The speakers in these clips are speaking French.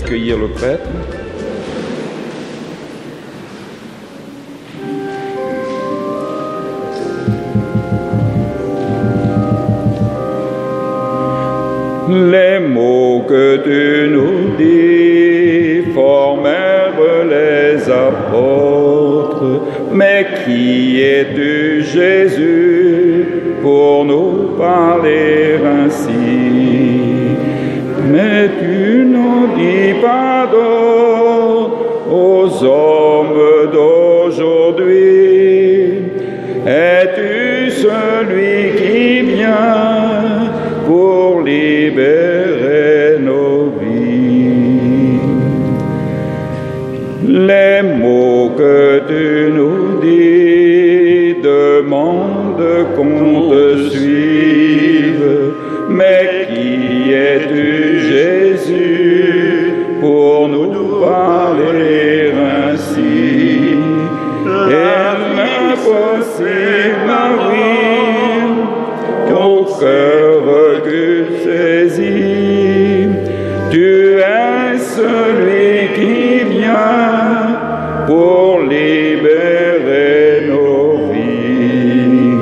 d'accueillir le prêtre. Les mots que tu nous dis formèrent les apôtres. Mais qui es-tu, Jésus, pour nous parler ainsi? Mais tu n'en dis pas d'autre aux hommes d'aujourd'hui. Es-tu celui qui vient pour libérer nos vies? Les mots que tu nous dis demandent qu'on te suive. Mais qui es-tu, Jésus, pour nous parler ainsi? Et l'impossible arrive, ton cœur recule saisi. Tu es celui qui vient pour libérer nos vies.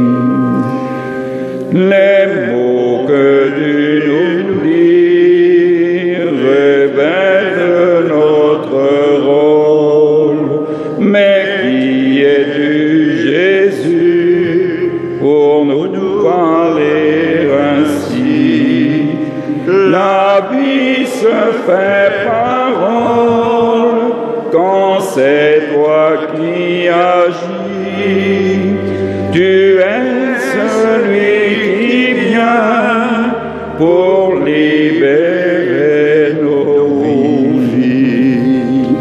Les mots que tu nous dis révèlent notre rôle. Mais qui es-tu, Jésus, pour nous parler ainsi? La vie se fait parole quand c'est toi qui agis. Tu es celui qui vient pour libérer nos vies.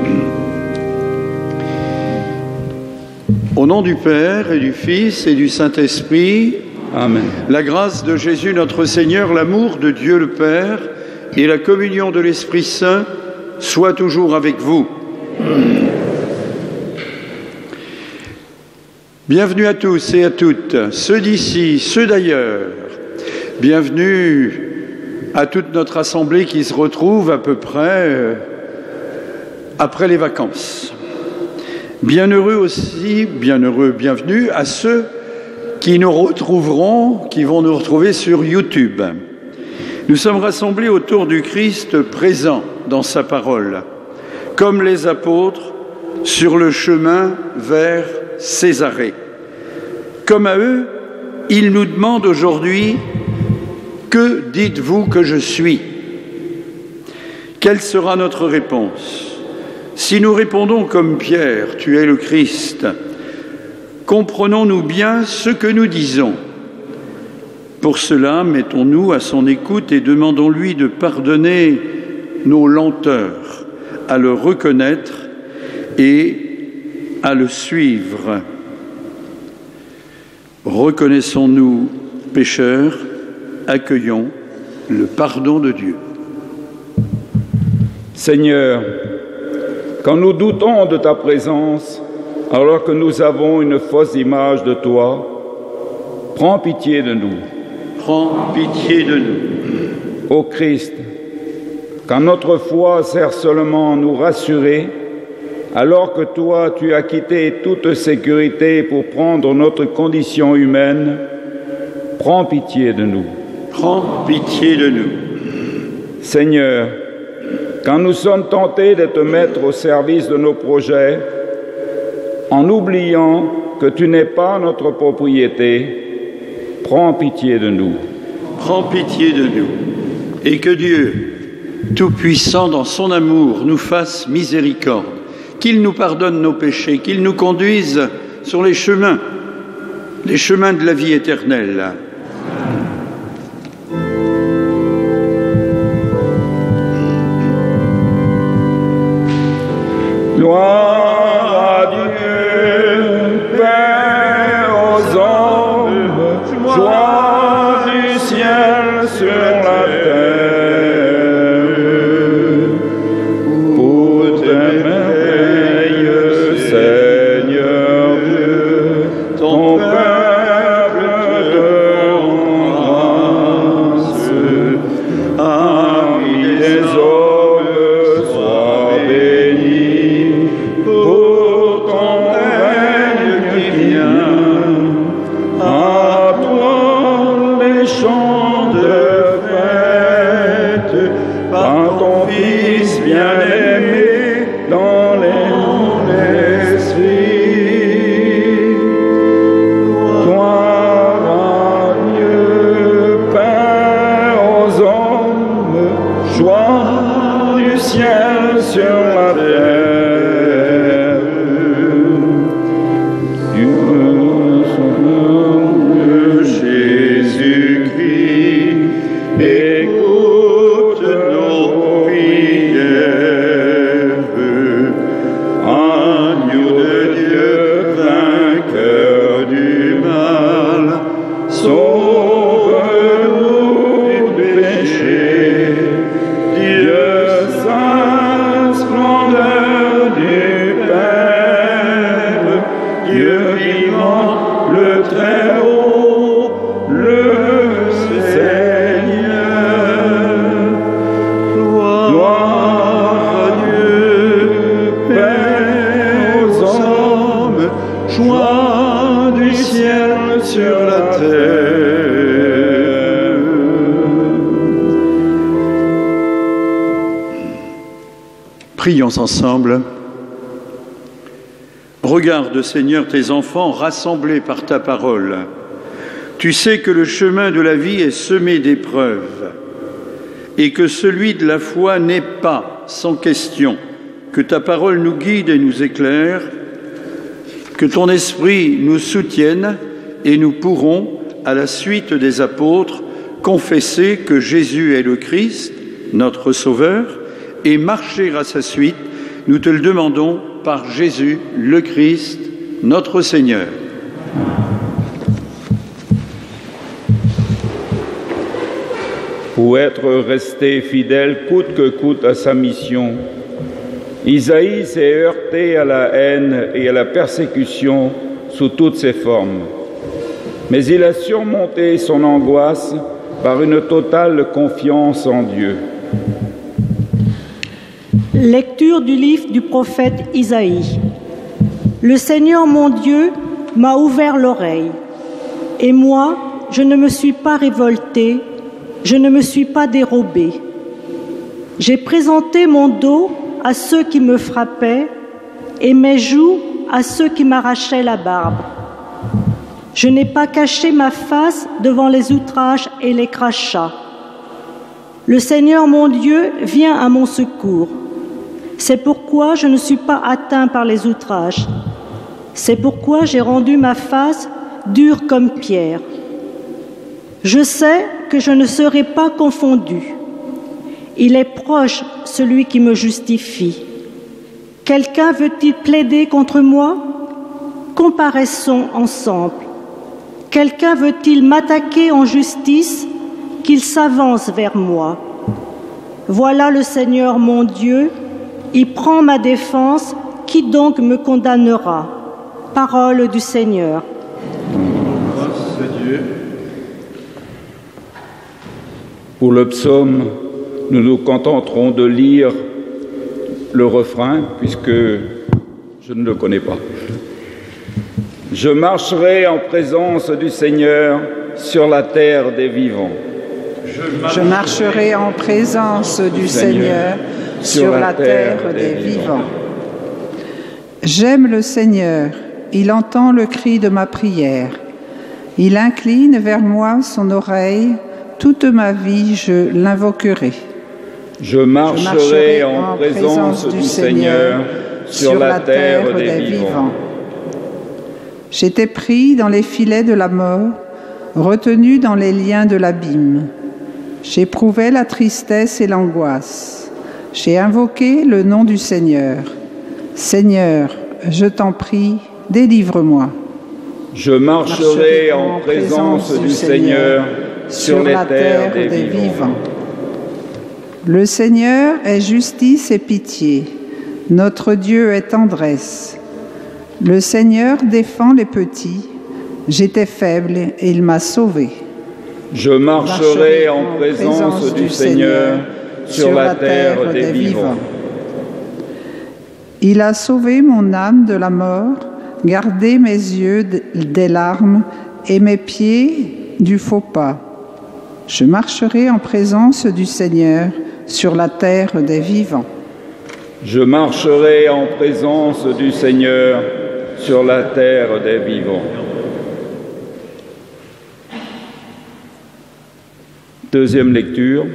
Au nom du Père et du Fils et du Saint-Esprit, Amen. la grâce de Jésus notre Seigneur, l'amour de Dieu le Père et la communion de l'Esprit Saint soient toujours avec vous. Bienvenue à tous et à toutes, ceux d'ici, ceux d'ailleurs. Bienvenue à toute notre assemblée qui se retrouve à peu près après les vacances. Bienheureux aussi, bienvenue à ceux qui nous retrouveront, qui vont nous retrouver sur YouTube. Nous sommes rassemblés autour du Christ présent dans sa parole, comme les apôtres sur le chemin vers Césarée. Comme à eux, il nous demande aujourd'hui « Que dites-vous que je suis ?» Quelle sera notre réponse? Si nous répondons comme Pierre « Tu es le Christ », comprenons-nous bien ce que nous disons? Pour cela, mettons-nous à son écoute et demandons-lui de pardonner nos lenteurs à le reconnaître et à le suivre. Reconnaissons-nous pécheurs, accueillons le pardon de Dieu. Seigneur, quand nous doutons de ta présence, alors que nous avons une fausse image de toi, prends pitié de nous. Prends pitié de nous. Ô Christ, quand notre foi sert seulement à nous rassurer, alors que toi, tu as quitté toute sécurité pour prendre notre condition humaine, prends pitié de nous. Prends pitié de nous. Seigneur, quand nous sommes tentés de te mettre au service de nos projets, en oubliant que tu n'es pas notre propriété, prends pitié de nous. Prends pitié de nous. Et que Dieu, Tout-Puissant dans son amour, nous fasse miséricorde, qu'il nous pardonne nos péchés, qu'il nous conduise sur les chemins de la vie éternelle. Gloire à Dieu, Père aux hommes, joie du ciel sur la terre. Pour tes merveilles, Seigneur Dieu, ton peuple te rend grâce. Amis des hommes, sois Dieu vivant, le Très-Haut, le Seigneur. Gloire à Dieu, paix aux hommes, joie du ciel sur la terre. Prions ensemble. Regarde, Seigneur, tes enfants rassemblés par ta parole. Tu sais que le chemin de la vie est semé d'épreuves et que celui de la foi n'est pas sans question. Que ta parole nous guide et nous éclaire, que ton esprit nous soutienne et nous pourrons, à la suite des apôtres, confesser que Jésus est le Christ, notre Sauveur, et marcher à sa suite. Nous te le demandons par Jésus, le Christ, notre Seigneur. Pour être resté fidèle coûte que coûte à sa mission, Isaïe s'est heurté à la haine et à la persécution sous toutes ses formes. Mais il a surmonté son angoisse par une totale confiance en Dieu. Lecture du livre du prophète Isaïe. Le Seigneur mon Dieu m'a ouvert l'oreille, et moi, je ne me suis pas révoltée, je ne me suis pas dérobée. J'ai présenté mon dos à ceux qui me frappaient et mes joues à ceux qui m'arrachaient la barbe. Je n'ai pas caché ma face devant les outrages et les crachats. Le Seigneur mon Dieu vient à mon secours. C'est pourquoi je ne suis pas atteint par les outrages. C'est pourquoi j'ai rendu ma face dure comme pierre. Je sais que je ne serai pas confondu. Il est proche celui qui me justifie. Quelqu'un veut-il plaider contre moi? Comparaissons ensemble. Quelqu'un veut-il m'attaquer en justice? Qu'il s'avance vers moi. Voilà le Seigneur mon Dieu, il prend ma défense, qui donc me condamnera? Parole du Seigneur. Grâce à Dieu. Pour le psaume, nous nous contenterons de lire le refrain, puisque je ne le connais pas. Je marcherai en présence du Seigneur sur la terre des vivants. Je marcherai en présence du Seigneur sur la terre des vivants. J'aime le Seigneur, il entend le cri de ma prière. Il incline vers moi son oreille, toute ma vie je l'invoquerai. Je marcherai en présence du Seigneur sur la terre des vivants. J'étais pris dans les filets de la mort, retenu dans les liens de l'abîme. J'éprouvais la tristesse et l'angoisse. J'ai invoqué le nom du Seigneur. Seigneur, je t'en prie, délivre-moi. Je marcherai en présence du Seigneur sur les terres des vivants. Le Seigneur est justice et pitié. Notre Dieu est tendresse. Le Seigneur défend les petits. J'étais faible et il m'a sauvé. Je marcherai en présence du Seigneur sur la terre des vivants. Il a sauvé mon âme de la mort, gardé mes yeux des larmes et mes pieds du faux pas. Je marcherai en présence du Seigneur sur la terre des vivants. Je marcherai en présence du Seigneur sur la terre des vivants. Deuxième lecture.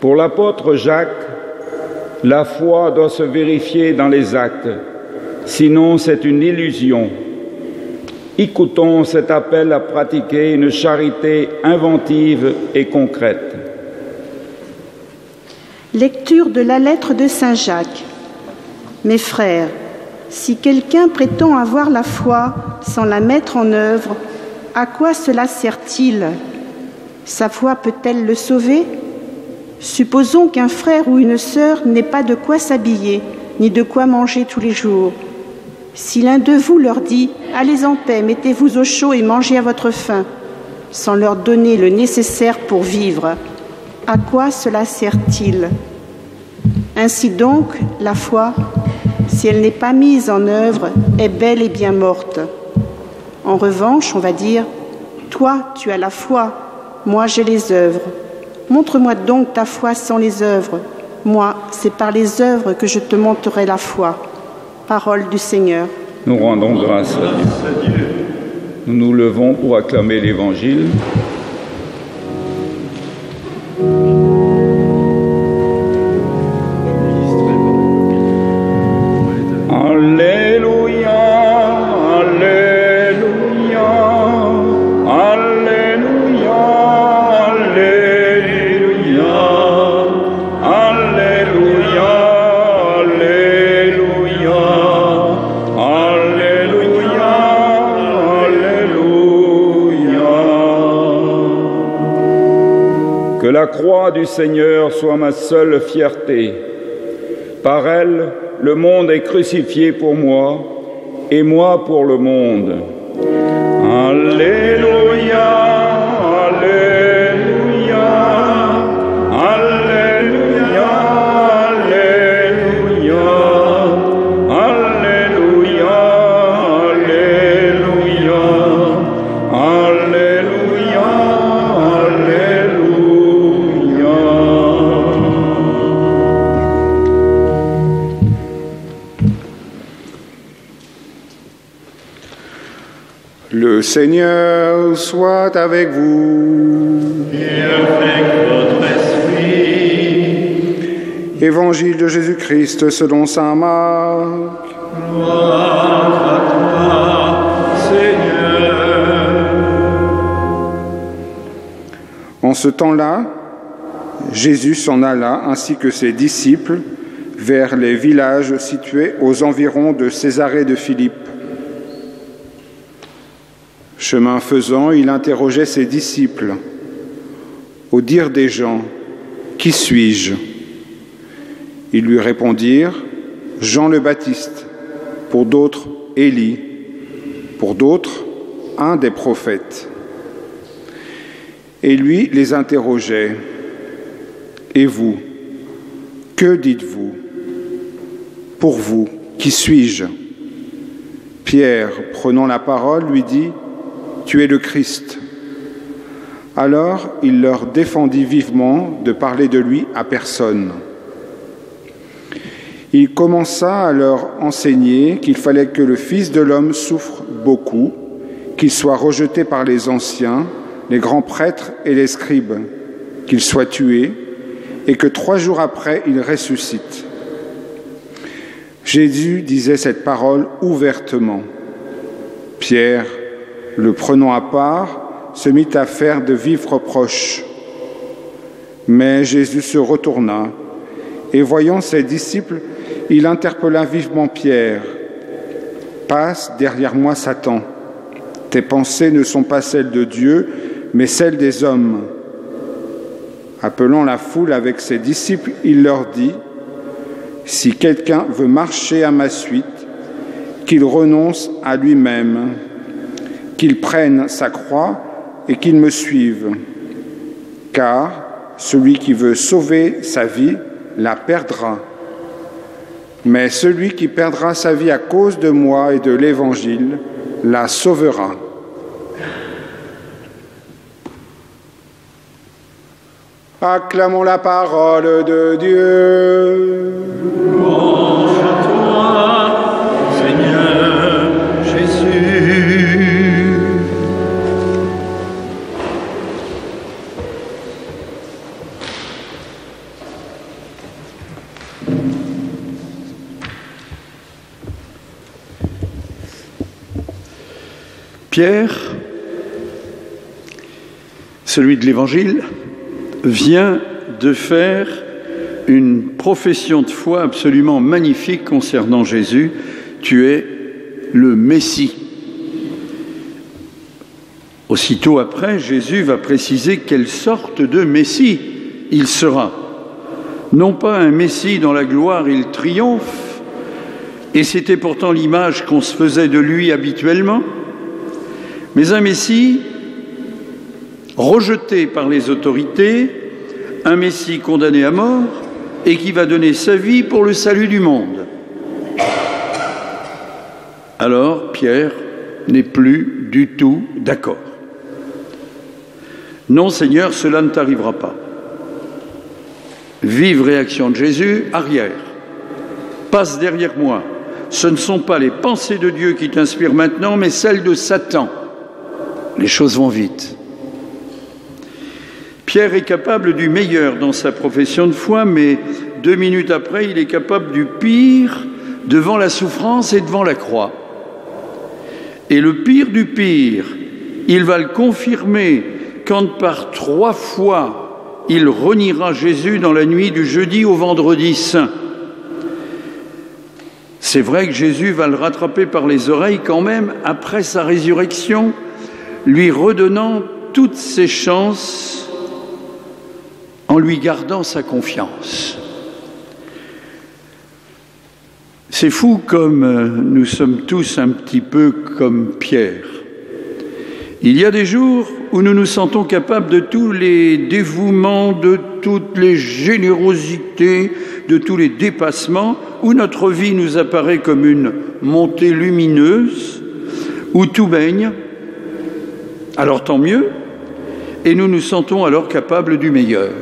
Pour l'apôtre Jacques, la foi doit se vérifier dans les actes, sinon c'est une illusion. Écoutons cet appel à pratiquer une charité inventive et concrète. Lecture de la lettre de Saint Jacques. Mes frères, si quelqu'un prétend avoir la foi sans la mettre en œuvre, à quoi cela sert-il? Sa foi peut-elle le sauver? Supposons qu'un frère ou une sœur n'ait pas de quoi s'habiller, ni de quoi manger tous les jours. Si l'un de vous leur dit « Allez en paix, mettez-vous au chaud et mangez à votre faim », sans leur donner le nécessaire pour vivre, à quoi cela sert-il? Ainsi donc, la foi, si elle n'est pas mise en œuvre, est bel et bien morte. En revanche, on va dire « Toi, tu as la foi, moi j'ai les œuvres. Montre-moi donc ta foi sans les œuvres. Moi, c'est par les œuvres que je te montrerai la foi. » Parole du Seigneur. Nous rendons grâce à Dieu. Nous nous levons pour acclamer l'Évangile. Alléluia, Alléluia, Alléluia, Alléluia, Alléluia, Alléluia, Alléluia, Alléluia. Que la croix du Seigneur soit ma seule fierté. Par elle, le monde est crucifié pour moi, et moi pour le monde. Alléluia, Alléluia, Alléluia, Alléluia, Alléluia, Alléluia, Alléluia, Alléluia. Le Seigneur soit avec vous. Et avec votre esprit. Évangile de Jésus-Christ selon saint Marc. Gloire à toi, Seigneur. En ce temps-là, Jésus s'en alla ainsi que ses disciples vers les villages situés aux environs de Césarée de Philippe. Chemin faisant, il interrogeait ses disciples. Au dire des gens, « Qui suis-je » Ils lui répondirent, « Jean le Baptiste, pour d'autres, Élie, pour d'autres, un des prophètes. » Et lui les interrogeait, « Et vous, que dites-vous ? Pour vous, qui suis-je » Pierre, prenant la parole, lui dit, « Tu es le Christ. » Alors il leur défendit vivement de parler de lui à personne. Il commença à leur enseigner qu'il fallait que le Fils de l'homme souffre beaucoup, qu'il soit rejeté par les anciens, les grands prêtres et les scribes, qu'il soit tué, et que 3 jours après il ressuscite. Jésus disait cette parole ouvertement. Pierre, le prenant à part, se mit à faire de vifs reproches. Mais Jésus se retourna, et voyant ses disciples, il interpella vivement Pierre. « Passe derrière moi, Satan. Tes pensées ne sont pas celles de Dieu, mais celles des hommes. » Appelant la foule avec ses disciples, il leur dit, « Si quelqu'un veut marcher à ma suite, qu'il renonce à lui-même, qu'il prenne sa croix et qu'il me suive. Car celui qui veut sauver sa vie la perdra. Mais celui qui perdra sa vie à cause de moi et de l'Évangile la sauvera. » Acclamons la parole de Dieu. Louange à toi, Seigneur Jésus. Pierre, celui de l'Évangile, vient de faire une profession de foi absolument magnifique concernant Jésus. Tu es le Messie. Aussitôt après, Jésus va préciser quelle sorte de Messie il sera. Non pas un Messie dont la gloire il triomphe et c'était pourtant l'image qu'on se faisait de lui habituellement, mais un Messie rejeté par les autorités, un Messie condamné à mort et qui va donner sa vie pour le salut du monde. Alors Pierre n'est plus du tout d'accord. Non, Seigneur, cela ne t'arrivera pas. Vive réaction de Jésus, arrière. Passe derrière moi. Ce ne sont pas les pensées de Dieu qui t'inspirent maintenant, mais celles de Satan. Les choses vont vite. Pierre est capable du meilleur dans sa profession de foi, mais 2 minutes après, il est capable du pire devant la souffrance et devant la croix. Et le pire du pire, il va le confirmer quand par 3 fois, il reniera Jésus dans la nuit du jeudi au vendredi saint. C'est vrai que Jésus va le rattraper par les oreilles quand même après sa résurrection, lui redonnant toutes ses chances en lui gardant sa confiance. C'est fou comme nous sommes tous un petit peu comme Pierre. Il y a des jours où nous nous sentons capables de tous les dévouements, de toutes les générosités, de tous les dépassements, où notre vie nous apparaît comme une montée lumineuse, où tout baigne. Alors tant mieux, et nous nous sentons alors capables du meilleur.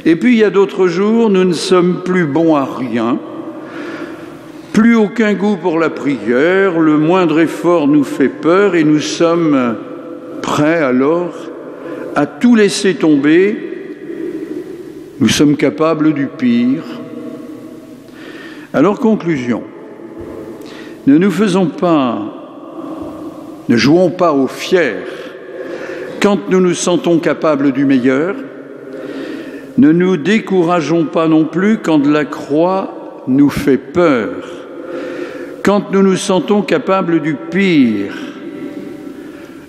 Et puis il y a d'autres jours, nous ne sommes plus bons à rien, plus aucun goût pour la prière, le moindre effort nous fait peur et nous sommes prêts alors à tout laisser tomber. Nous sommes capables du pire. Alors, conclusion, ne jouons pas aux fiers quand nous nous sentons capables du meilleur. Ne nous décourageons pas non plus quand la croix nous fait peur, quand nous nous sentons capables du pire.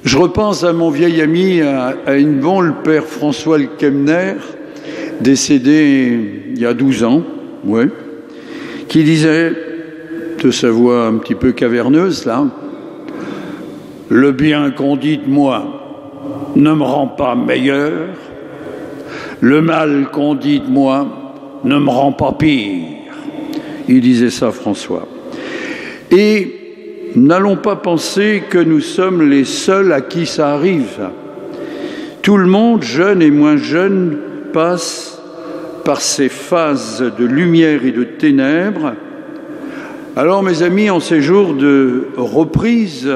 Je repense à mon vieil ami, à Hennebont, le père François Le Kemner, décédé il y a 12 ans, ouais, qui disait, de sa voix un petit peu caverneuse, là, « Le bien qu'on dit de moi ne me rend pas meilleur, le mal qu'on dit de moi ne me rend pas pire. » Il disait ça, François. Et n'allons pas penser que nous sommes les seuls à qui ça arrive. Tout le monde, jeune et moins jeune, passe par ces phases de lumière et de ténèbres. Alors, mes amis, en ces jours de reprise,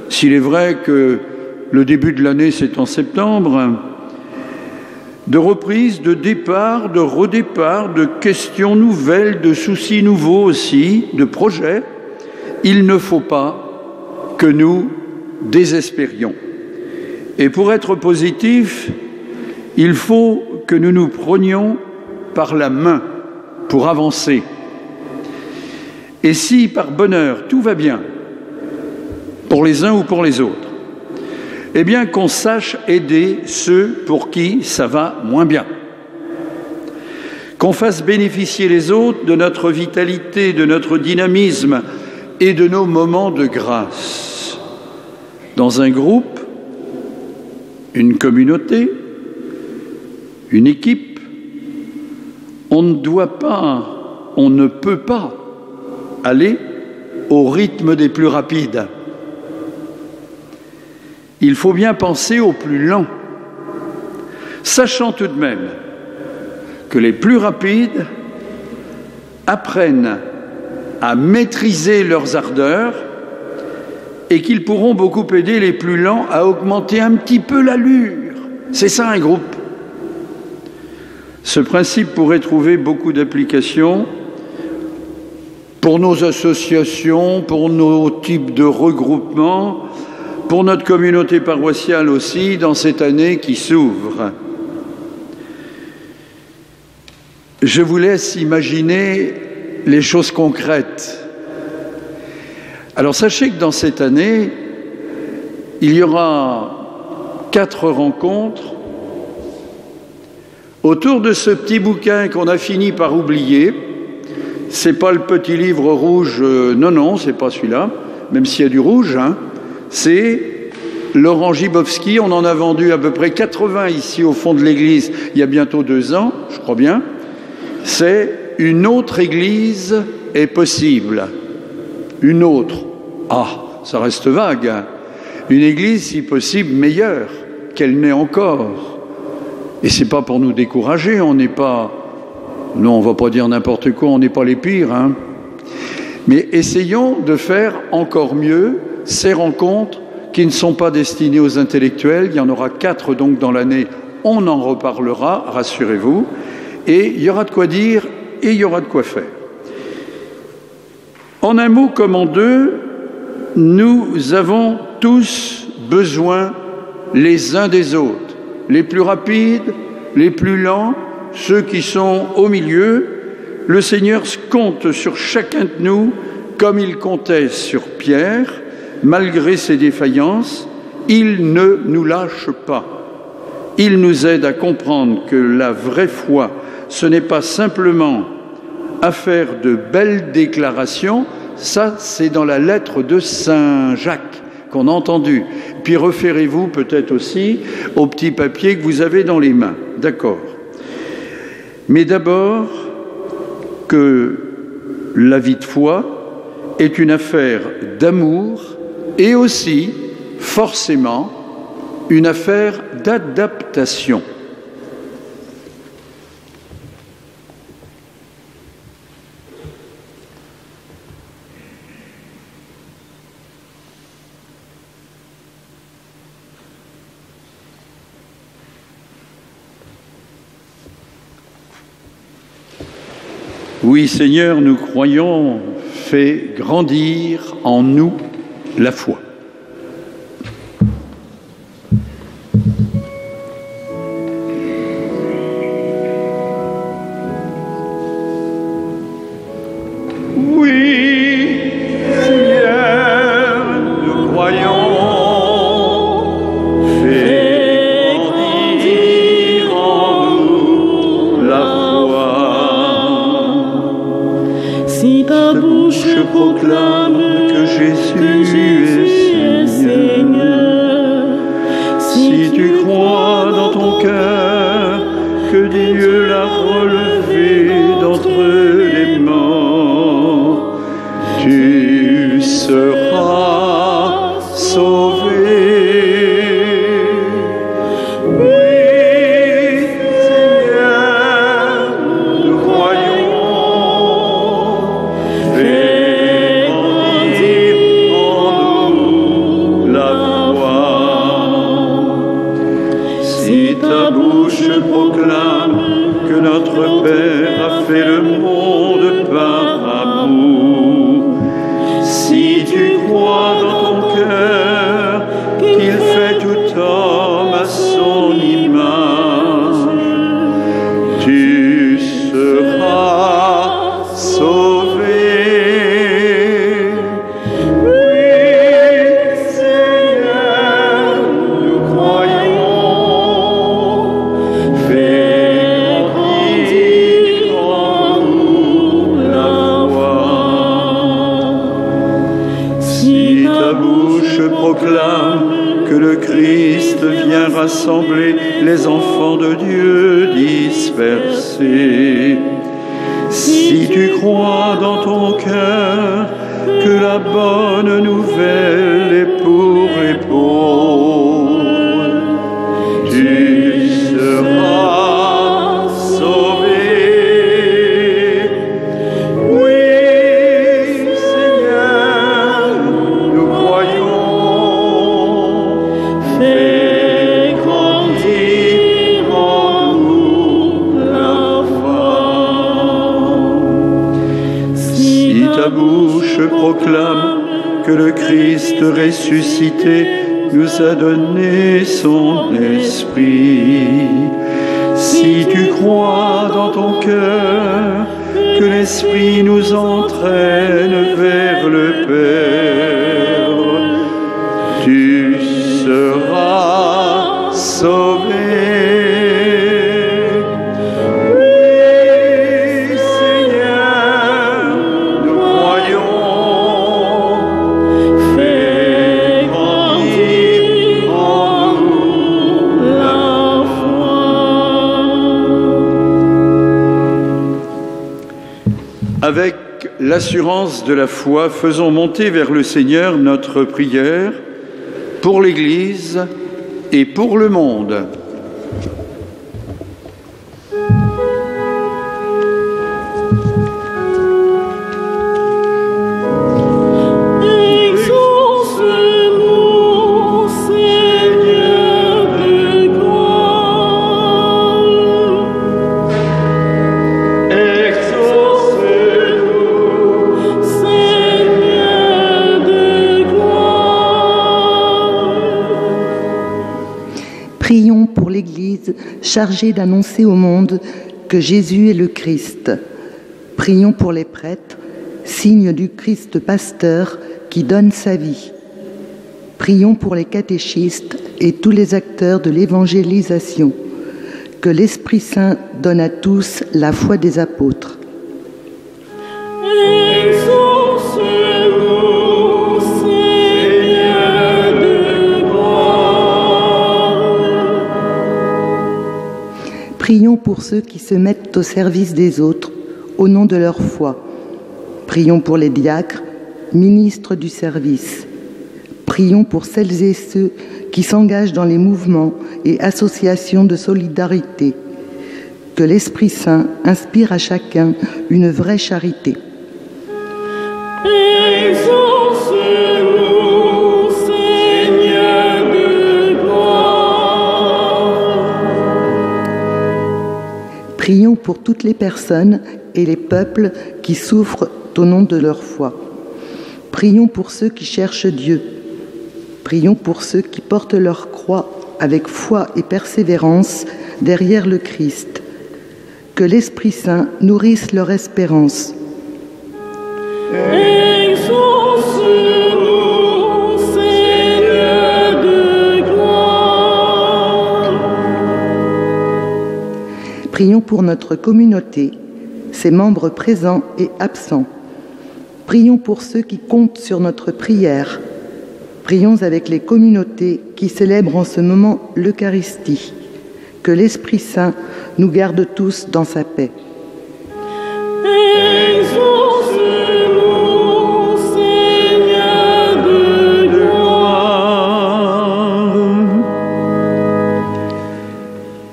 s'il est vrai que le début de l'année, c'est en septembre, de reprise, de départ, de redépart, de questions nouvelles, de soucis nouveaux aussi, de projets, il ne faut pas que nous désespérions. Et pour être positif, il faut que nous nous prenions par la main pour avancer. Et si par bonheur tout va bien, pour les uns ou pour les autres, eh bien qu'on sache aider ceux pour qui ça va moins bien. Qu'on fasse bénéficier les autres de notre vitalité, de notre dynamisme et de nos moments de grâce. Dans un groupe, une communauté, une équipe, on ne peut pas aller au rythme des plus rapides. Il faut bien penser aux plus lents, sachant tout de même que les plus rapides apprennent à maîtriser leurs ardeurs et qu'ils pourront beaucoup aider les plus lents à augmenter un petit peu l'allure. C'est ça un groupe. Ce principe pourrait trouver beaucoup d'applications pour nos associations, pour nos types de regroupements, pour notre communauté paroissiale aussi, dans cette année qui s'ouvre. Je vous laisse imaginer les choses concrètes. Alors sachez que dans cette année, il y aura 4 rencontres autour de ce petit bouquin qu'on a fini par oublier, c'est pas le petit livre rouge, non, c'est pas celui-là, même s'il y a du rouge, hein. C'est Laurent Gibowski, on en a vendu à peu près 80 ici au fond de l'église il y a bientôt 2 ans, je crois bien. C'est « Une autre église est possible ». Une autre. Ah, ça reste vague, hein. Une église, si possible, meilleure qu'elle n'est encore. Et c'est pas pour nous décourager, on n'est pas... Non, on va pas dire n'importe quoi, on n'est pas les pires, hein. Mais essayons de faire encore mieux ces rencontres qui ne sont pas destinées aux intellectuels. Il y en aura 4 donc dans l'année, on en reparlera, rassurez-vous. Et il y aura de quoi dire et il y aura de quoi faire. En un mot comme en deux, nous avons tous besoin les uns des autres, les plus rapides, les plus lents, ceux qui sont au milieu. Le Seigneur compte sur chacun de nous comme il comptait sur Pierre. Malgré ses défaillances, il ne nous lâche pas. Il nous aide à comprendre que la vraie foi, ce n'est pas simplement à faire de belles déclarations. Ça, c'est dans la lettre de Saint Jacques qu'on a entendu. Puis référez-vous peut-être aussi au petit papier que vous avez dans les mains. D'accord. Mais d'abord, que la vie de foi est une affaire d'amour et aussi, forcément, une affaire d'adaptation. Oui, Seigneur, nous croyons, fais grandir en nous la foi. Ressuscité nous a donné son esprit. Si tu crois dans ton cœur que l'esprit nous entraîne vers le Père, tu seras sauvé. Oui, Seigneur, l'assurance de la foi, faisons monter vers le Seigneur notre prière pour l'Église et pour le monde. Prions pour l'Église chargée d'annoncer au monde que Jésus est le Christ. Prions pour les prêtres, signe du Christ pasteur qui donne sa vie. Prions pour les catéchistes et tous les acteurs de l'évangélisation. Que l'Esprit Saint donne à tous la foi des apôtres. Prions pour ceux qui se mettent au service des autres, au nom de leur foi. Prions pour les diacres, ministres du service. Prions pour celles et ceux qui s'engagent dans les mouvements et associations de solidarité. Que l'Esprit Saint inspire à chacun une vraie charité. Prions pour toutes les personnes et les peuples qui souffrent au nom de leur foi. Prions pour ceux qui cherchent Dieu. Prions pour ceux qui portent leur croix avec foi et persévérance derrière le Christ. Que l'Esprit Saint nourrisse leur espérance. Prions pour notre communauté, ses membres présents et absents. Prions pour ceux qui comptent sur notre prière. Prions avec les communautés qui célèbrent en ce moment l'Eucharistie. Que l'Esprit Saint nous garde tous dans sa paix.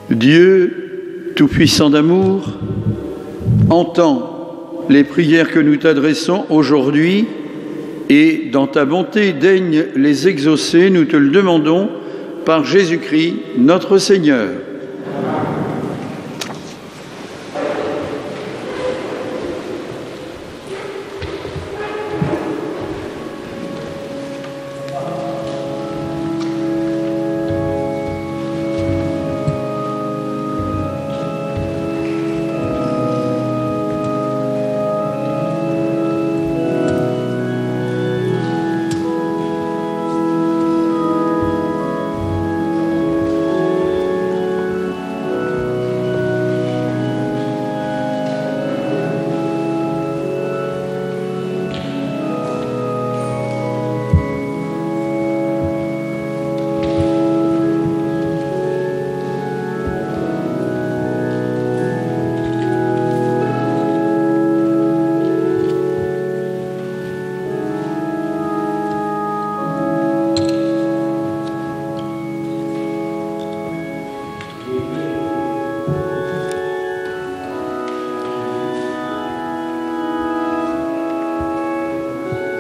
Dieu, tout-puissant d'amour, entends les prières que nous t'adressons aujourd'hui et dans ta bonté daigne les exaucer, nous te le demandons par Jésus-Christ notre Seigneur.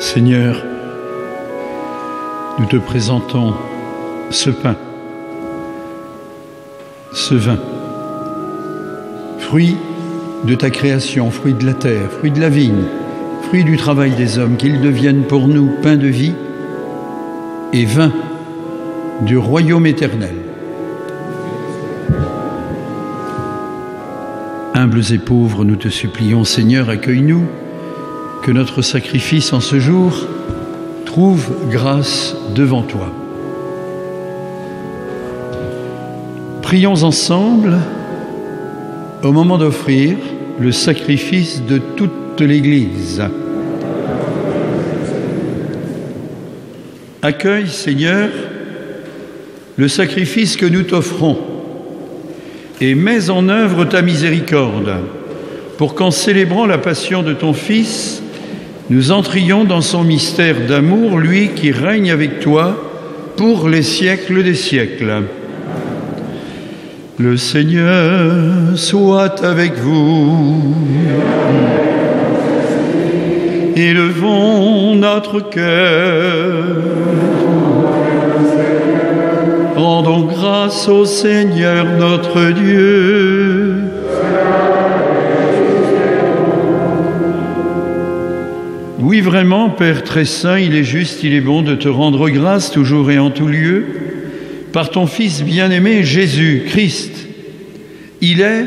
Seigneur, nous te présentons ce pain, ce vin, fruit de ta création, fruit de la terre, fruit de la vigne, fruit du travail des hommes, qu'ils deviennent pour nous pain de vie et vin du royaume éternel. Humbles et pauvres, nous te supplions, Seigneur, accueille-nous, que notre sacrifice en ce jour trouve grâce devant toi. Prions ensemble au moment d'offrir le sacrifice de toute l'Église. Accueille, Seigneur, le sacrifice que nous t'offrons et mets en œuvre ta miséricorde pour qu'en célébrant la passion de ton Fils, nous entrions dans son mystère d'amour, lui qui règne avec toi pour les siècles des siècles. Le Seigneur soit avec vous. Élevons notre cœur. Rendons grâce au Seigneur notre Dieu. Oui, vraiment, Père très saint, il est juste, il est bon de te rendre grâce toujours et en tout lieu par ton Fils bien-aimé Jésus-Christ. Il est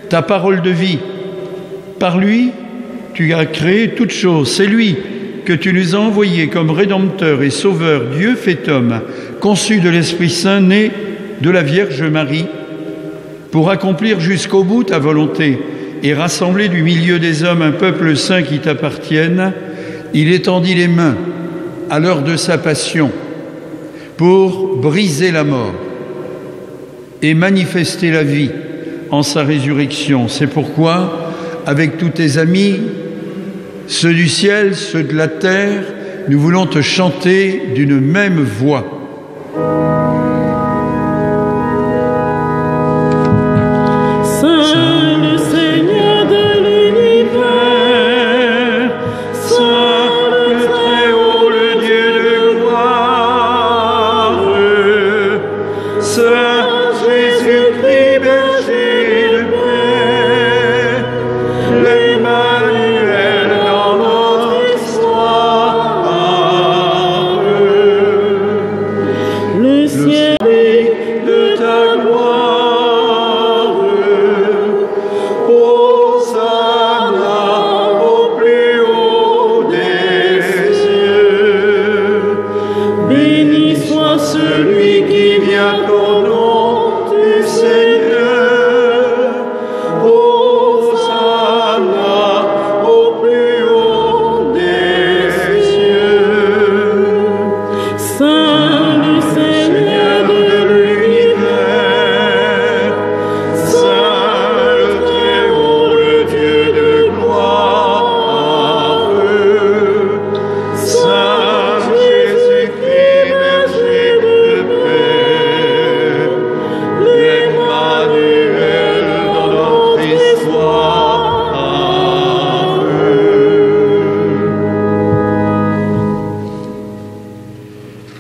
ta parole de vie. Par lui, tu as créé toutes choses. C'est lui que tu nous as envoyé comme Rédempteur et Sauveur, Dieu fait homme, conçu de l'Esprit Saint, né de la Vierge Marie, pour accomplir jusqu'au bout ta volonté et rassembler du milieu des hommes un peuple saint qui t'appartienne. Il étendit les mains à l'heure de sa passion pour briser la mort et manifester la vie en sa résurrection. C'est pourquoi, avec tous tes amis, ceux du ciel, ceux de la terre, nous voulons te chanter d'une même voix.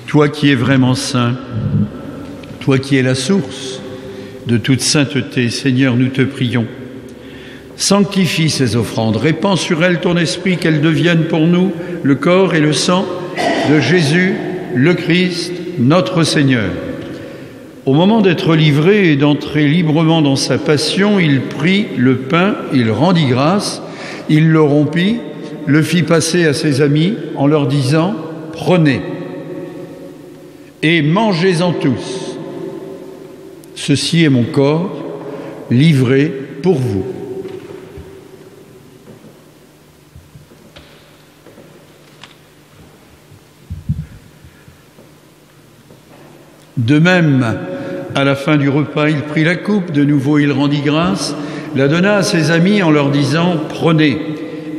Toi qui es vraiment saint, toi qui es la source de toute sainteté, Seigneur, nous te prions. Sanctifie ces offrandes, répands sur elles ton esprit, qu'elles deviennent pour nous le corps et le sang de Jésus, le Christ, notre Seigneur. Au moment d'être livré et d'entrer librement dans sa passion, il prit le pain, il rendit grâce, il le rompit, le fit passer à ses amis en leur disant « Prenez et mangez-en tous. Ceci est mon corps livré pour vous. » De même, à la fin du repas, il prit la coupe, de nouveau il rendit grâce, la donna à ses amis en leur disant « Prenez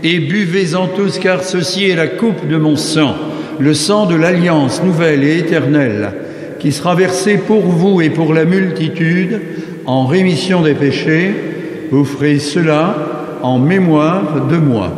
et buvez-en tous, car ceci est la coupe de mon sang, le sang de l'alliance nouvelle et éternelle, qui sera versé pour vous et pour la multitude en rémission des péchés. Vous ferez cela en mémoire de moi. »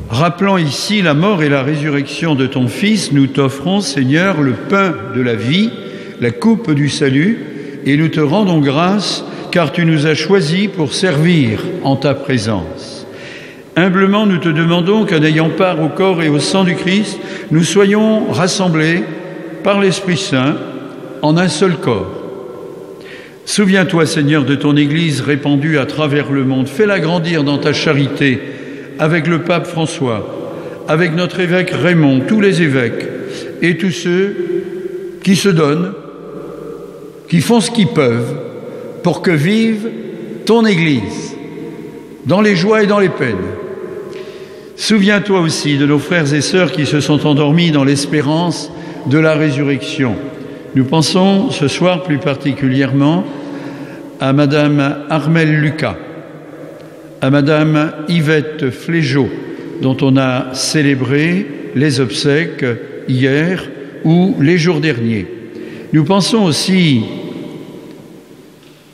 Rappelant ici la mort et la résurrection de ton Fils, nous t'offrons, Seigneur, le pain de la vie, la coupe du salut, et nous te rendons grâce, car tu nous as choisis pour servir en ta présence. Humblement, nous te demandons qu'en ayant part au corps et au sang du Christ, nous soyons rassemblés par l'Esprit Saint en un seul corps. Souviens-toi, Seigneur, de ton Église répandue à travers le monde. Fais-la grandir dans ta charité avec le pape François, avec notre évêque Raymond, tous les évêques et tous ceux qui se donnent, qui font ce qu'ils peuvent pour que vive ton Église dans les joies et dans les peines. Souviens-toi aussi de nos frères et sœurs qui se sont endormis dans l'espérance de la résurrection. Nous pensons ce soir plus particulièrement à Madame Armelle Lucas, à Madame Yvette Flégeau, dont on a célébré les obsèques hier ou les jours derniers. Nous pensons aussi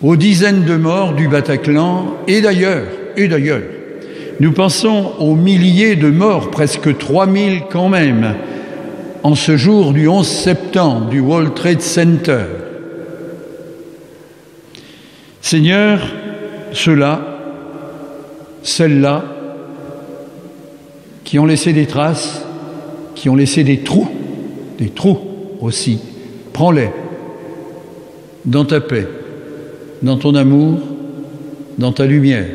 aux dizaines de morts du Bataclan et d'ailleurs. Nous pensons aux milliers de morts, presque 3000 quand même, en ce jour du 11 septembre du World Trade Center. Seigneur, ceux-là, celles-là, qui ont laissé des traces, qui ont laissé des trous aussi, prends-les dans ta paix, dans ton amour, dans ta lumière.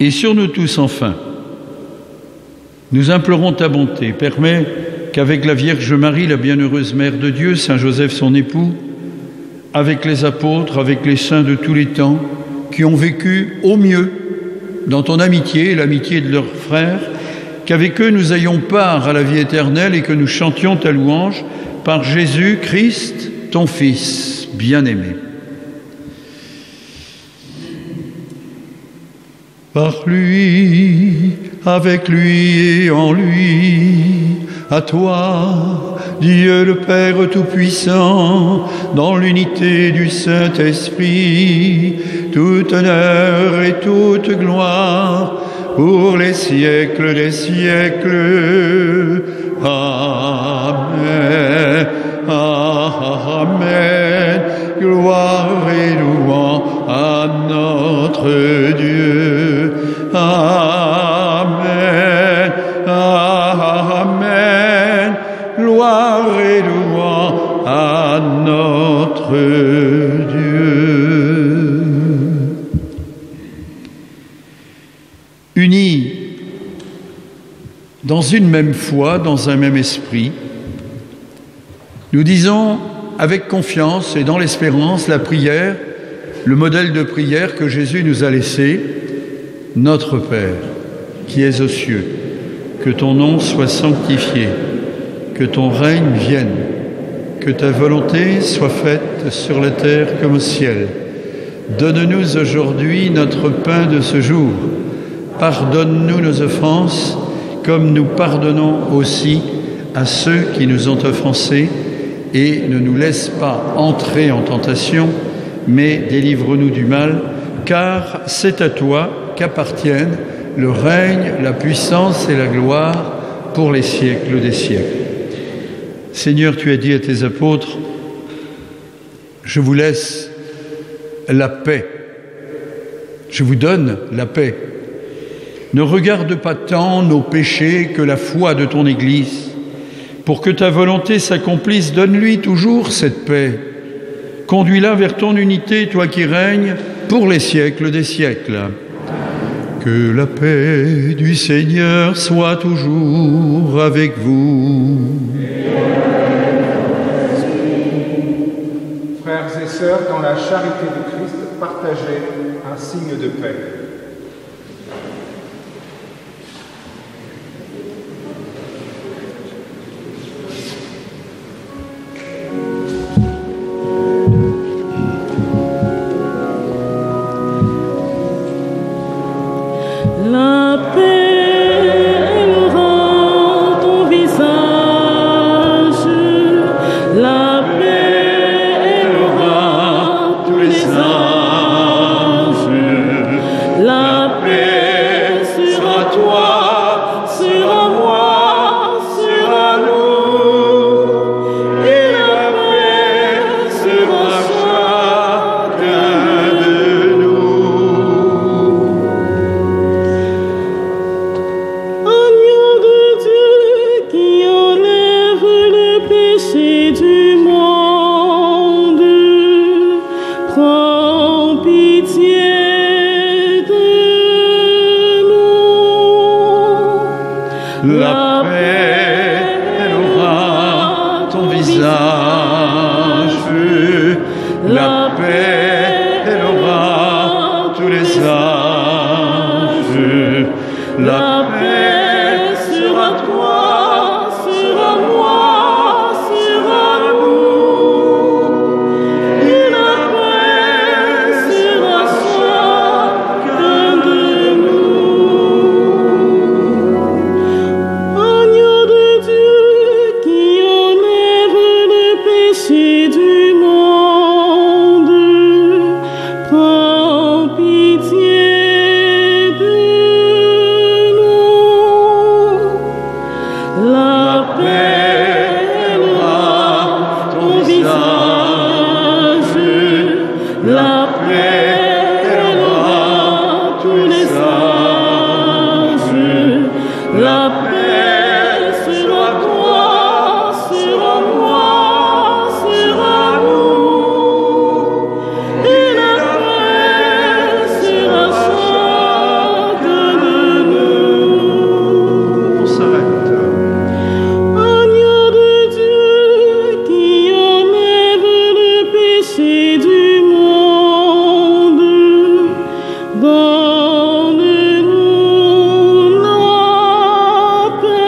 Et sur nous tous, enfin, nous implorons ta bonté. Permets qu'avec la Vierge Marie, la bienheureuse Mère de Dieu, Saint Joseph son époux, avec les apôtres, avec les saints de tous les temps, qui ont vécu au mieux dans ton amitié et l'amitié de leurs frères, qu'avec eux nous ayons part à la vie éternelle et que nous chantions ta louange par Jésus-Christ, ton Fils bien-aimé. Par lui, avec lui et en lui, à toi, Dieu le Père Tout-Puissant, dans l'unité du Saint-Esprit, tout honneur et toute gloire, pour les siècles des siècles. Amen. Amen. Gloire et louange à notre Dieu. Amen. Amen. Gloire et louange à notre Dieu. Unis dans une même foi, dans un même esprit, nous disons avec confiance et dans l'espérance la prière, le modèle de prière que Jésus nous a laissé. Notre Père, qui es aux cieux, que ton nom soit sanctifié, que ton règne vienne, que ta volonté soit faite sur la terre comme au ciel. Donne-nous aujourd'hui notre pain de ce jour. Pardonne-nous nos offenses, comme nous pardonnons aussi à ceux qui nous ont offensés, et ne nous laisse pas entrer en tentation, mais délivre-nous du mal, car c'est à toi qu'appartiennent le règne, la puissance et la gloire pour les siècles des siècles. Seigneur, tu as dit à tes apôtres, je vous laisse la paix, je vous donne la paix. Ne regarde pas tant nos péchés que la foi de ton Église. Pour que ta volonté s'accomplisse, donne-lui toujours cette paix. Conduis-la vers ton unité, toi qui règnes pour les siècles des siècles. Que la paix du Seigneur soit toujours avec vous. Frères et sœurs, dans la charité du Christ, partagez un signe de paix. La paix, elle rend ton visage. La paix, elle rend tous les anges. La paix sera toi, sera moi, sera nous. Et la paix sera La paix, elle aura ton visage. La paix, elle aura tous les âges. La paix sera toi, sera moi, sera nous. Et la paix sera chacun de nous. Agneau de Dieu qui enlève le péché du monde, prends pitié de nous. La paix, elle aura ton visage. La paix, elle aura tous les âges. La paix sera toi, sera moi, sera nous. Et la paix sera chacun de nous. On s'arrête. Agneau de Dieu qui enlève le péché du monde, donne-nous la paix.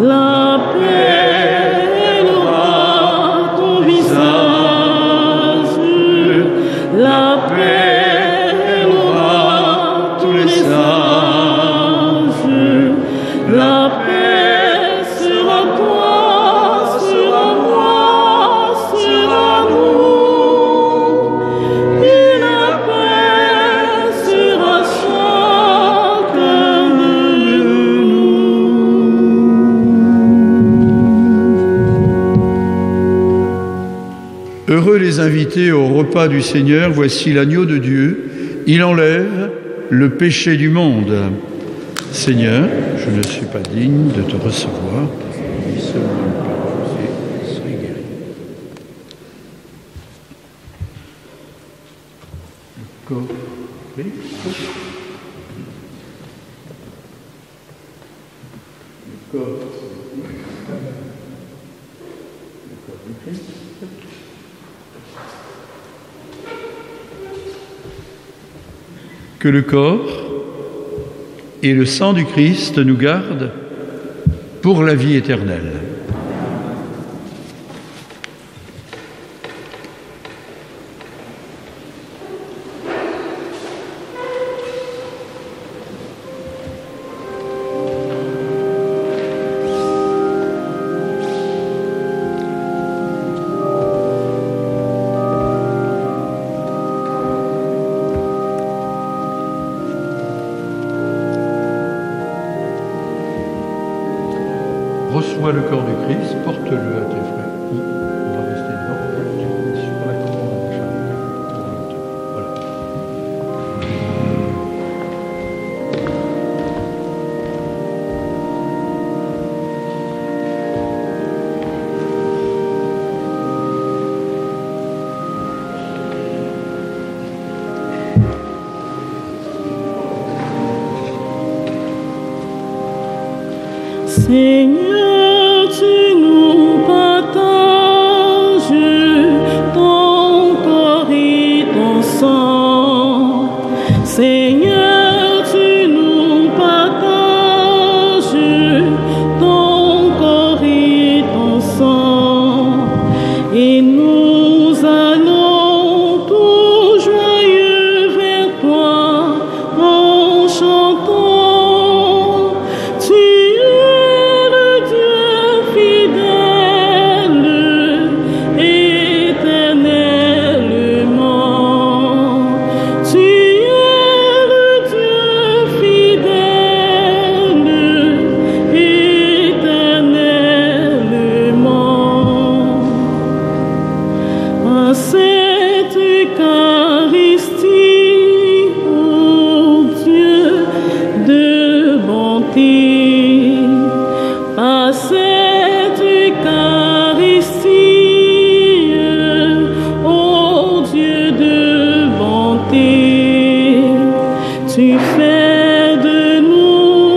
La paix, elle aura ton visage. La paix, elle aura tous les âges. La paix sera toi, sera moi, sera nous. Et la paix sera chacun de nous. Heureux les invités au repas du Seigneur, voici l'agneau de Dieu, il enlève le péché du monde. Seigneur, je ne suis pas digne de te recevoir, dis seulement une parole et sois guéri. Le corps, oui, le corps du Christ. Que le corps et le sang du Christ nous gardent pour la vie éternelle. Reçois le corps du Christ, porte-le à tes frères. On va rester devant, sur la commande de chacun. Voilà. Seigneur, tu nous partages ton corps et ton sang. Seigneur, tu nous partages ton corps et ton sang. Et nous allons tout joyeux vers toi en chantant. Tu fais de nous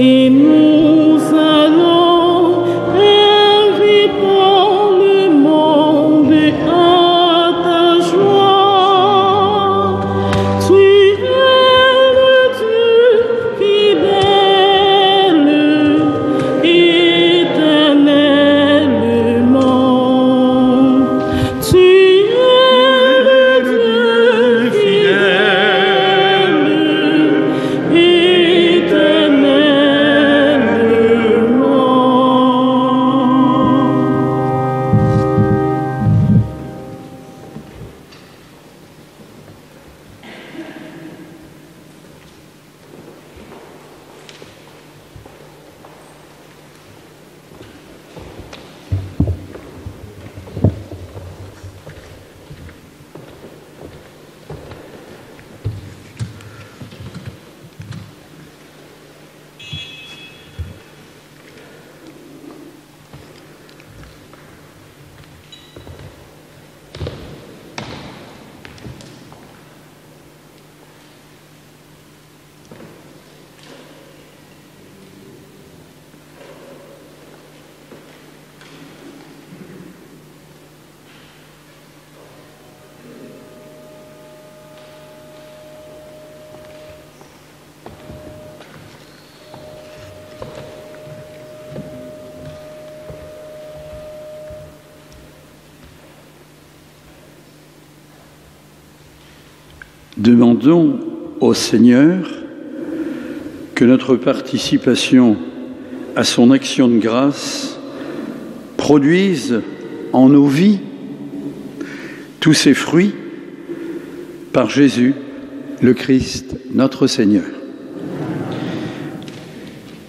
et nous allons inviter le monde à ta joie. Tu es le Dieu fidèle, éternellement. Tu es le Dieu fidèle, éternellement. Demandons au Seigneur que notre participation à son action de grâce produise en nos vies tous ces fruits par Jésus, le Christ, notre Seigneur.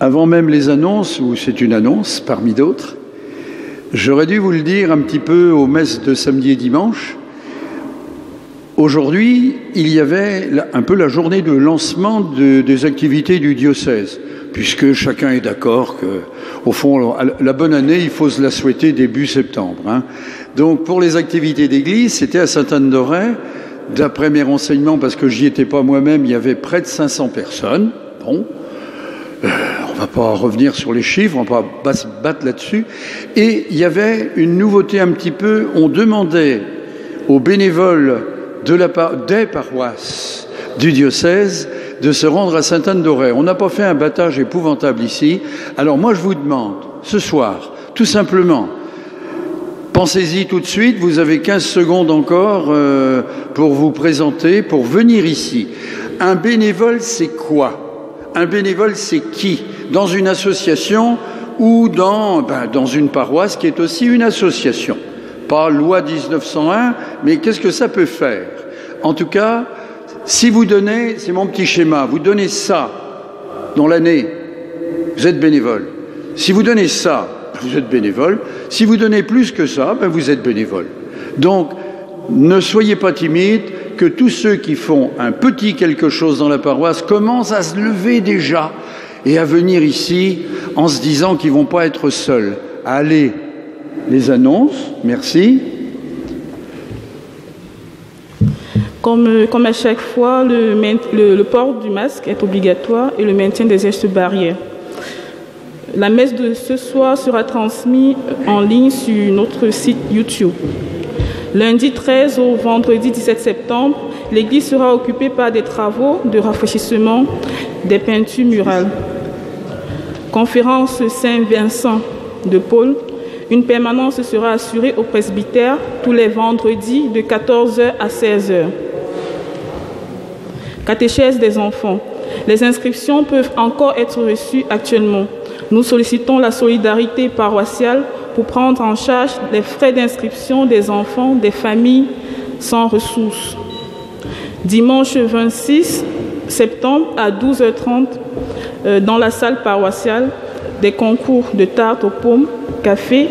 Avant même les annonces, ou c'est une annonce parmi d'autres, j'aurais dû vous le dire un petit peu aux messes de samedi et dimanche. Aujourd'hui, il y avait un peu la journée de lancement des activités du diocèse, puisque chacun est d'accord que, au fond, la bonne année, il faut se la souhaiter début septembre, hein. Donc, pour les activités d'église, c'était à Sainte-Anne-d'Auray. D'après mes renseignements, parce que j'y étais pas moi-même, il y avait près de 500 personnes. Bon, on va pas revenir sur les chiffres, on va pas se battre là-dessus. Et il y avait une nouveauté un petit peu, on demandait aux bénévoles des paroisses du diocèse de se rendre à Sainte-Anne-d'Auray. On n'a pas fait un battage épouvantable ici. Alors moi, je vous demande, ce soir, tout simplement, pensez-y tout de suite, vous avez 15 secondes encore pour vous présenter, pour venir ici. Un bénévole, c'est quoi? Un bénévole, c'est qui? Dans une association ou dans une paroisse qui est aussi une association. Pas loi 1901, mais qu'est-ce que ça peut faire? En tout cas, si vous donnez, c'est mon petit schéma, vous donnez ça dans l'année, vous êtes bénévole. Si vous donnez ça, vous êtes bénévole. Si vous donnez plus que ça, vous êtes bénévole. Donc, ne soyez pas timide, que tous ceux qui font un petit quelque chose dans la paroisse commencent à se lever déjà et à venir ici en se disant qu'ils ne vont pas être seuls. Allez, les annonces, merci. Comme à chaque fois, le port du masque est obligatoire et le maintien des gestes barrières. La messe de ce soir sera transmise en ligne sur notre site YouTube. Lundi 13 au vendredi 17 septembre, l'église sera occupée par des travaux de rafraîchissement des peintures murales. Conférence Saint-Vincent de Paul. Une permanence sera assurée au presbytère tous les vendredis de 14h à 16h. Catéchèse des enfants. Les inscriptions peuvent encore être reçues actuellement. Nous sollicitons la solidarité paroissiale pour prendre en charge les frais d'inscription des enfants des familles sans ressources. Dimanche 26 septembre à 12h30, dans la salle paroissiale, des concours de tarte aux pommes, café.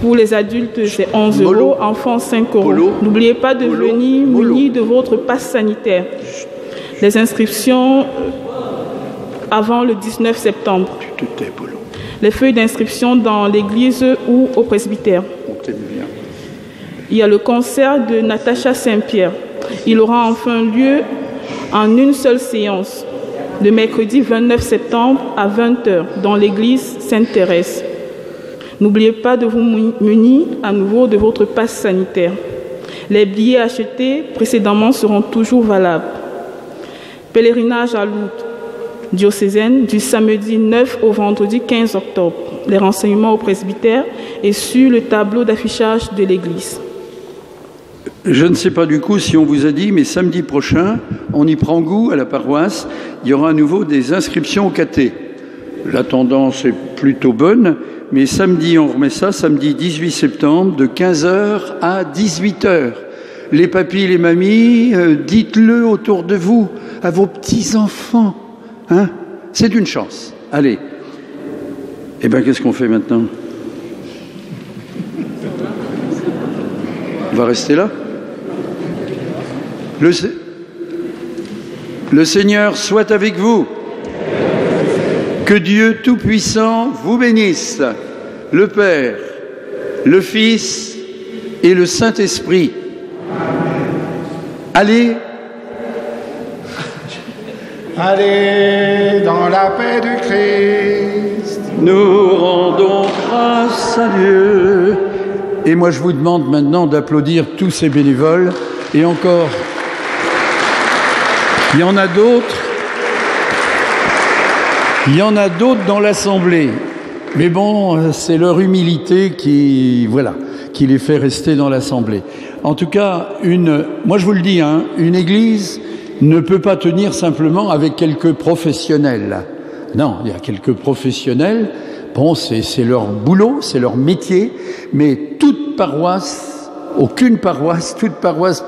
Pour les adultes, c'est 11 €, enfants 5 €. N'oubliez pas de venir muni de votre passe sanitaire. Les inscriptions avant le 19 septembre. Les feuilles d'inscription dans l'église ou au presbytère. Il y a le concert de Natacha Saint-Pierre. Il aura enfin lieu en une seule séance. le mercredi 29 septembre à 20h dans l'église Sainte-Thérèse. N'oubliez pas de vous munir à nouveau de votre passe sanitaire. Les billets achetés précédemment seront toujours valables. Pèlerinage à Lourdes diocésaine du samedi 9 au vendredi 15 octobre. Les renseignements au presbytère et sur le tableau d'affichage de l'église. Je ne sais pas du coup si on vous a dit, mais samedi prochain, on y prend goût à la paroisse. Il y aura à nouveau des inscriptions au caté. La tendance est plutôt bonne, mais samedi, on remet ça, samedi 18 septembre, de 15h à 18h. Les papis, les mamies, dites-le autour de vous, à vos petits-enfants. Hein? C'est une chance. Allez. Eh bien, qu'est-ce qu'on fait maintenant? On va rester là? Le Seigneur soit avec vous. Que Dieu Tout-Puissant vous bénisse, le Père, le Fils et le Saint-Esprit. Allez dans la paix du Christ. Nous rendons grâce à Dieu. Et moi, je vous demande maintenant d'applaudir tous ces bénévoles. Et encore, il y en a d'autres. Il y en a d'autres dans l'Assemblée. Mais bon, c'est leur humilité qui les fait rester dans l'Assemblée. En tout cas, moi je vous le dis, une église ne peut pas tenir simplement avec quelques professionnels. Non, il y a quelques professionnels. Bon, c'est leur boulot, c'est leur métier. Mais toute paroisse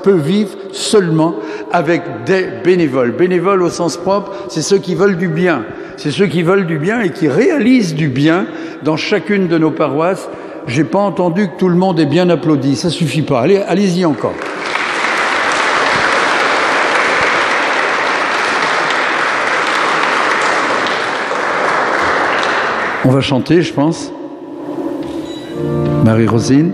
peut vivre seulement avec des bénévoles. Bénévoles au sens propre, c'est ceux qui veulent du bien. C'est ceux qui veulent du bien et qui réalisent du bien dans chacune de nos paroisses. J'ai pas entendu que tout le monde ait bien applaudi. Ça suffit pas. Allez-y encore. On va chanter, je pense. Marie-Rosine.